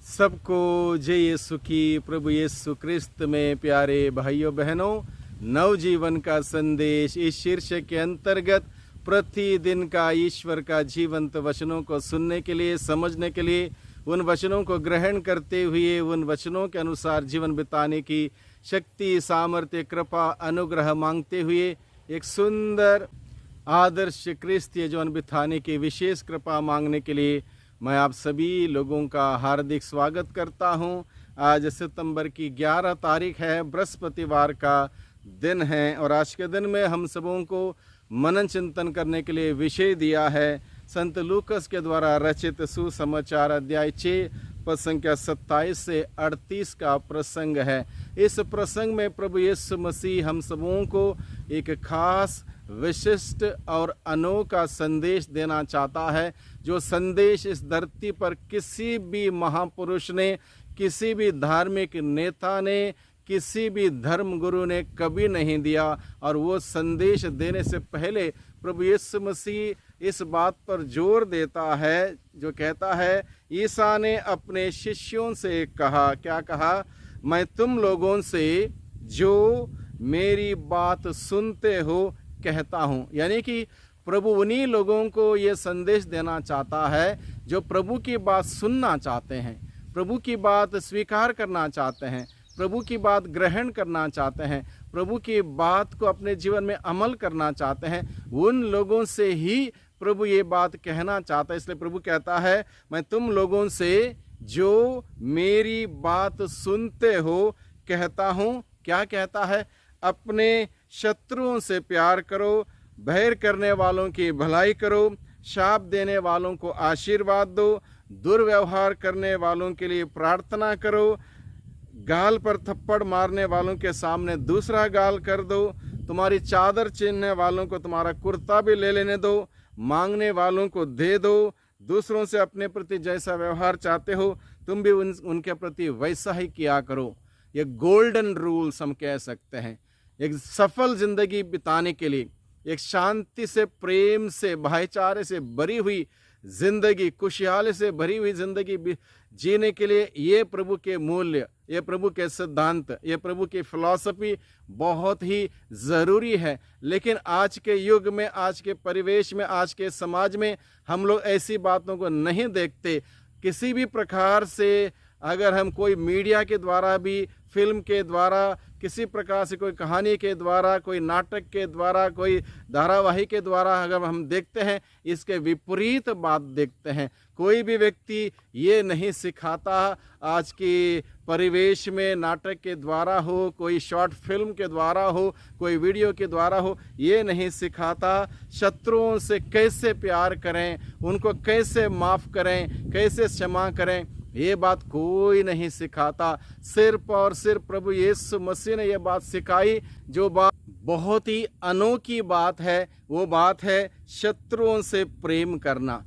सबको जय यीशु की। प्रभु यीशु क्रिस्त में प्यारे भाइयों बहनों, नवजीवन का संदेश इस शीर्षक के अंतर्गत प्रतिदिन का ईश्वर का जीवंत वचनों को सुनने के लिए, समझने के लिए, उन वचनों को ग्रहण करते हुए उन वचनों के अनुसार जीवन बिताने की शक्ति, सामर्थ्य, कृपा, अनुग्रह मांगते हुए एक सुंदर आदर्श क्रिस्तीय जीवन बिताने की विशेष कृपा मांगने के लिए मैं आप सभी लोगों का हार्दिक स्वागत करता हूं। आज सितंबर की 11 तारीख है, बृहस्पतिवार का दिन है और आज के दिन में हम सबों को मनन चिंतन करने के लिए विषय दिया है संत लूकस के द्वारा रचित सुसमाचार अध्याय 6 पद संख्या 27 से 38 का प्रसंग है। इस प्रसंग में प्रभु यीशु मसीह हम सबों को एक खास, विशिष्ट और अनोखा संदेश देना चाहता है, जो संदेश इस धरती पर किसी भी महापुरुष ने, किसी भी धार्मिक नेता ने, किसी भी धर्म गुरु ने कभी नहीं दिया। और वो संदेश देने से पहले प्रभु यीशु मसीह इस बात पर जोर देता है, जो कहता है, ईसा ने अपने शिष्यों से कहा, क्या कहा? मैं तुम लोगों से जो मेरी बात सुनते हो कहता हूँ। यानी कि प्रभु उन्हीं लोगों को ये संदेश देना चाहता है जो प्रभु की बात सुनना चाहते हैं, प्रभु की बात स्वीकार करना चाहते हैं, प्रभु की बात ग्रहण करना चाहते हैं, प्रभु की बात को अपने जीवन में अमल करना चाहते हैं। उन लोगों से ही प्रभु ये बात कहना चाहता है। इसलिए प्रभु कहता है, मैं तुम लोगों से जो मेरी बात सुनते हो कहता हूँ। क्या कहता है? अपने शत्रुओं से प्यार करो, बैर करने वालों की भलाई करो, शाप देने वालों को आशीर्वाद दो, दुर्व्यवहार करने वालों के लिए प्रार्थना करो, गाल पर थप्पड़ मारने वालों के सामने दूसरा गाल कर दो, तुम्हारी चादर छीनने वालों को तुम्हारा कुर्ता भी ले लेने दो, मांगने वालों को दे दो, दूसरों से अपने प्रति जैसा व्यवहार चाहते हो तुम भी उनके प्रति वैसा ही किया करो। ये गोल्डन रूल्स हम कह सकते हैं। एक सफल जिंदगी बिताने के लिए, एक शांति से, प्रेम से, भाईचारे से भरी हुई जिंदगी, खुशहाली से भरी हुई जिंदगी जीने के लिए ये प्रभु के मूल्य, ये प्रभु के सिद्धांत, ये प्रभु की फिलॉसफी बहुत ही ज़रूरी है। लेकिन आज के युग में, आज के परिवेश में, आज के समाज में हम लोग ऐसी बातों को नहीं देखते। किसी भी प्रकार से अगर हम कोई मीडिया के द्वारा भी, फिल्म के द्वारा, किसी प्रकार से कोई कहानी के द्वारा, कोई नाटक के द्वारा, कोई धारावाहिक के द्वारा अगर हम देखते हैं, इसके विपरीत बात देखते हैं। कोई भी व्यक्ति ये नहीं सिखाता आज के परिवेश में, नाटक के द्वारा हो, कोई शॉर्ट फिल्म के द्वारा हो, कोई वीडियो के द्वारा हो, ये नहीं सिखाता शत्रुओं से कैसे प्यार करें, उनको कैसे माफ़ करें, कैसे क्षमा करें। ये बात कोई नहीं सिखाता। सिर्फ और सिर्फ प्रभु यीशु मसीह ने ये बात सिखाई, जो बात बहुत ही अनोखी बात है। वो बात है शत्रुओं से प्रेम करना।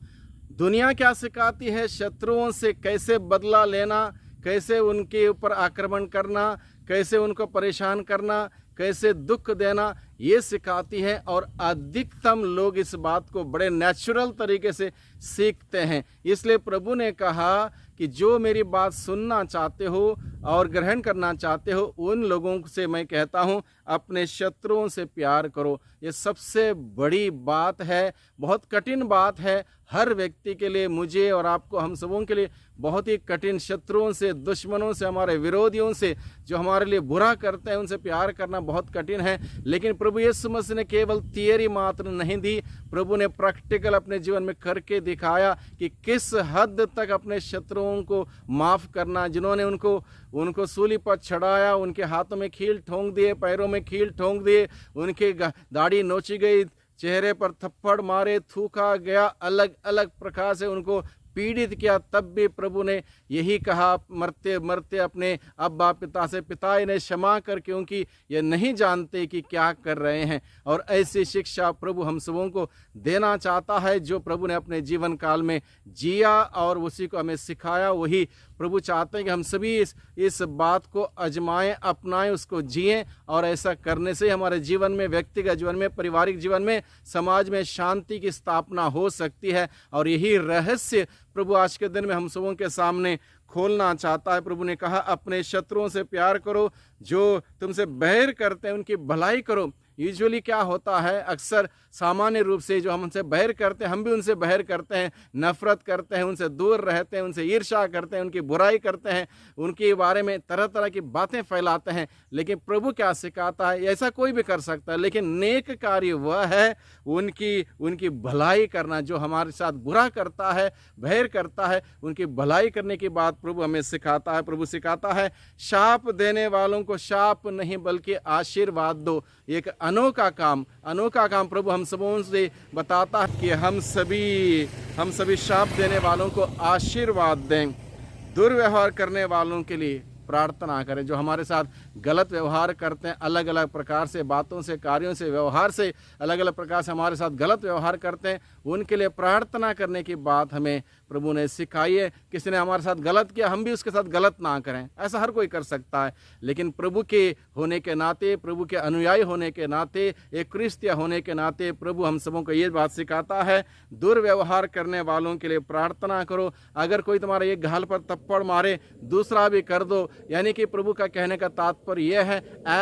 दुनिया क्या सिखाती है? शत्रुओं से कैसे बदला लेना, कैसे उनके ऊपर आक्रमण करना, कैसे उनको परेशान करना, कैसे दुख देना, ये सिखाती है। और अधिकतम लोग इस बात को बड़े नेचुरल तरीके से सीखते हैं। इसलिए प्रभु ने कहा कि जो मेरी बात सुनना चाहते हो और ग्रहण करना चाहते हो, उन लोगों से मैं कहता हूँ, अपने शत्रुओं से प्यार करो। ये सबसे बड़ी बात है, बहुत कठिन बात है हर व्यक्ति के लिए, मुझे और आपको, हम सबों के लिए बहुत ही कठिन। शत्रुओं से, दुश्मनों से, हमारे विरोधियों से, जो हमारे लिए बुरा करते हैं, उनसे प्यार करना बहुत कठिन है। लेकिन प्रभु यीशु मसीह ने केवल थियरी मात्र नहीं दी, प्रभु ने प्रैक्टिकल अपने जीवन में करके दिखाया कि किस हद तक अपने शत्रुओं को माफ़ करना। जिन्होंने उनको सूली पर चढ़ाया, उनके हाथों में कील ठोंक दिए, पैरों में कील ठोंक दिए, उनकी दाढ़ी नोची गई, चेहरे पर थप्पड़ मारे, थूका गया, अलग अलग प्रकार से उनको पीड़ित किया, तब भी प्रभु ने यही कहा, मरते मरते अपने अब्बा पिता से, पिता इन्हें क्षमा कर, क्योंकि ये नहीं जानते कि क्या कर रहे हैं। और ऐसी शिक्षा प्रभु हम सबों को देना चाहता है, जो प्रभु ने अपने जीवन काल में जिया और उसी को हमें सिखाया। वही प्रभु चाहते हैं कि हम सभी इस बात को आजमाएं, अपनाएं, उसको जिएं। और ऐसा करने से हमारे जीवन में, व्यक्तिगत जीवन में, पारिवारिक जीवन में, समाज में शांति की स्थापना हो सकती है। और यही रहस्य प्रभु आज के दिन में हम सबों के सामने खोलना चाहता है। प्रभु ने कहा अपने शत्रुओं से प्यार करो, जो तुमसे बैर करते हैं उनकी भलाई करो। यूजुअली क्या होता है, अक्सर सामान्य रूप से जो हम उनसे बैर करते हैं हम भी उनसे बैर करते हैं, नफरत करते हैं, उनसे दूर रहते हैं, उनसे ईर्ष्या करते हैं, उनकी बुराई करते हैं, उनके बारे में तरह तरह की बातें फैलाते हैं। लेकिन प्रभु क्या सिखाता है, ऐसा कोई भी कर सकता है, लेकिन नेक कार्य वह है उनकी भलाई करना। जो हमारे साथ बुरा करता है, बैर करता है, उनकी भलाई करने की बात प्रभु हमें सिखाता है। प्रभु सिखाता है शाप देने वालों को शाप नहीं बल्कि आशीर्वाद दो। एक अनोखा काम प्रभु हम सबों से बताता है कि हम सभी शाप देने वालों को आशीर्वाद दें। दुर्व्यवहार करने वालों के लिए प्रार्थना करें। जो हमारे साथ गलत व्यवहार करते हैं, अलग अलग प्रकार से बातों से, कार्यों से, व्यवहार से अलग अलग प्रकार से हमारे साथ गलत व्यवहार करते हैं, उनके लिए प्रार्थना करने की बात हमें प्रभु ने सिखाई है। किसी ने हमारे साथ गलत किया, हम भी उसके साथ गलत ना करें। ऐसा हर कोई कर सकता है, लेकिन प्रभु के होने के नाते, प्रभु के अनुयायी होने के नाते, एक क्रिस्तिया होने के नाते प्रभु हम सबों को ये बात सिखाता है दुर्व्यवहार करने वालों के लिए प्रार्थना करो। अगर कोई तुम्हारे एक गाल पर थप्पड़ मारे, दूसरा भी कर दो। यानी कि प्रभु का कहने का तात्पर्य यह है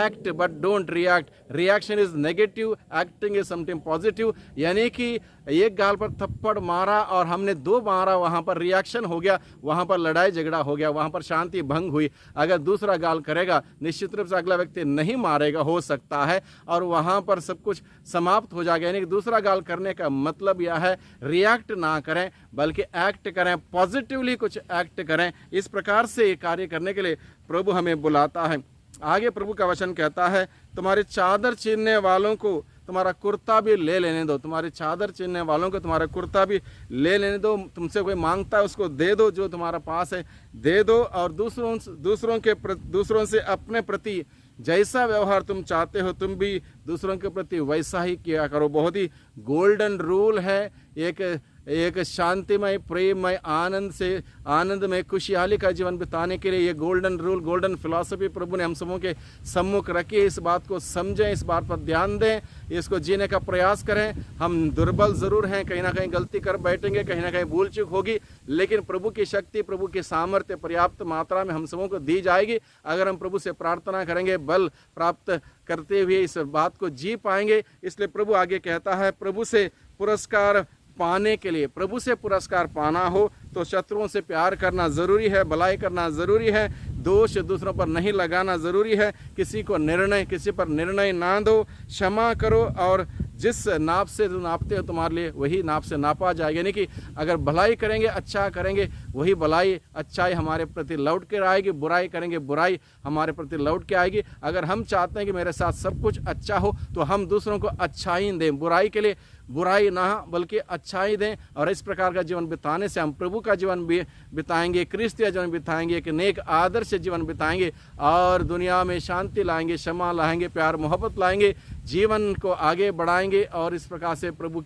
act but don't react. Reaction is negative, acting is something positive. यानी कि एक गाल पर थप्पड़ मारा और हमने दो मारा, वहां पर रिएक्शन हो गया, वहां पर लड़ाई झगड़ा हो गया, वहां पर शांति भंग हुई। अगर दूसरा गाल करेगा, निश्चित रूप से अगला व्यक्ति नहीं मारेगा, हो सकता है, और वहां पर सब कुछ समाप्त हो जाएगा। यानी कि दूसरा गाल करने का मतलब यह है रिएक्ट ना करें बल्कि एक्ट करें, पॉजिटिवली कुछ एक्ट करें। इस प्रकार से कार्य करने के लिए प्रभु हमें बुलाता है। आगे प्रभु का वचन कहता है तुम्हारी चादर छीनने वालों को तुम्हारा कुर्ता भी ले लेने दो। तुम्हारी चादर छीनने वालों को तुम्हारा कुर्ता भी ले लेने दो। तुमसे कोई मांगता है उसको दे दो, जो तुम्हारा पास है दे दो। और दूसरों से अपने प्रति जैसा व्यवहार तुम चाहते हो तुम भी दूसरों के प्रति वैसा ही किया करो। बहुत ही गोल्डन रूल है, एक शांतिमय, प्रेममय, आनंदमय, खुशहाली का जीवन बिताने के लिए ये गोल्डन रूल, गोल्डन फिलॉसफी प्रभु ने हम सबों के सम्मुख रखी। इस बात को समझें, इस बात पर ध्यान दें, इसको जीने का प्रयास करें। हम दुर्बल जरूर हैं, कहीं ना कहीं गलती कर बैठेंगे, कहीं ना कहीं भूल चूक होगी, लेकिन प्रभु की शक्ति, प्रभु की सामर्थ्य पर्याप्त मात्रा में हम सबों को दी जाएगी। अगर हम प्रभु से प्रार्थना करेंगे, बल प्राप्त करते हुए इस बात को जी पाएंगे। इसलिए प्रभु आगे कहता है प्रभु से पुरस्कार पाने के लिए, प्रभु से पुरस्कार पाना हो तो शत्रुओं से प्यार करना जरूरी है, भलाई करना जरूरी है, दोष दूसरों पर नहीं लगाना जरूरी है, किसी पर निर्णय ना दो, क्षमा करो और जिस नाप से तुम नापते हो तुम्हारे लिए वही नाप से नापा जाएगा। यानी कि अगर भलाई करेंगे, अच्छा करेंगे, वही भलाई, अच्छाई हमारे प्रति लौट कर आएगी। बुराई करेंगे, बुराई हमारे प्रति लौट के आएगी। अगर हम चाहते हैं कि मेरे साथ सब कुछ अच्छा हो तो हम दूसरों को अच्छाई दें, बुराई के लिए बुराई ना बल्कि अच्छाई दें। और इस प्रकार का जीवन बिताने से हम प्रभु का जीवन भी बिताएंगे, क्रिस्तीय जीवन बिताएंगे, एक नेक आदर्श जीवन बिताएंगे और दुनिया में शांति लाएंगे, क्षमा लाएंगे, प्यार मोहब्बत लाएंगे, जीवन को आगे बढ़ाएंगे। और इस प्रकार से प्रभु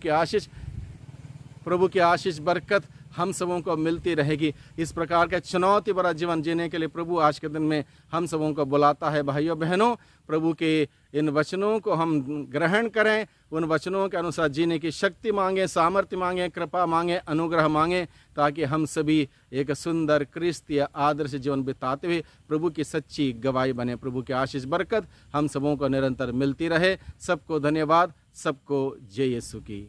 की आशीष बरकत हम सबों को मिलती रहेगी। इस प्रकार का चुनौती भरा जीवन जीने के लिए प्रभु आज के दिन में हम सबों को बुलाता है। भाइयों बहनों, प्रभु के इन वचनों को हम ग्रहण करें, उन वचनों के अनुसार जीने की शक्ति मांगें, सामर्थ्य मांगें, कृपा मांगें, अनुग्रह मांगें, ताकि हम सभी एक सुंदर क्रिस्तीय आदर्श जीवन बिताते हुए प्रभु की सच्ची गवाही बने। प्रभु की आशीष बरकत हम सबों को निरंतर मिलती रहे। सबको धन्यवाद, सबको जय यीशु की।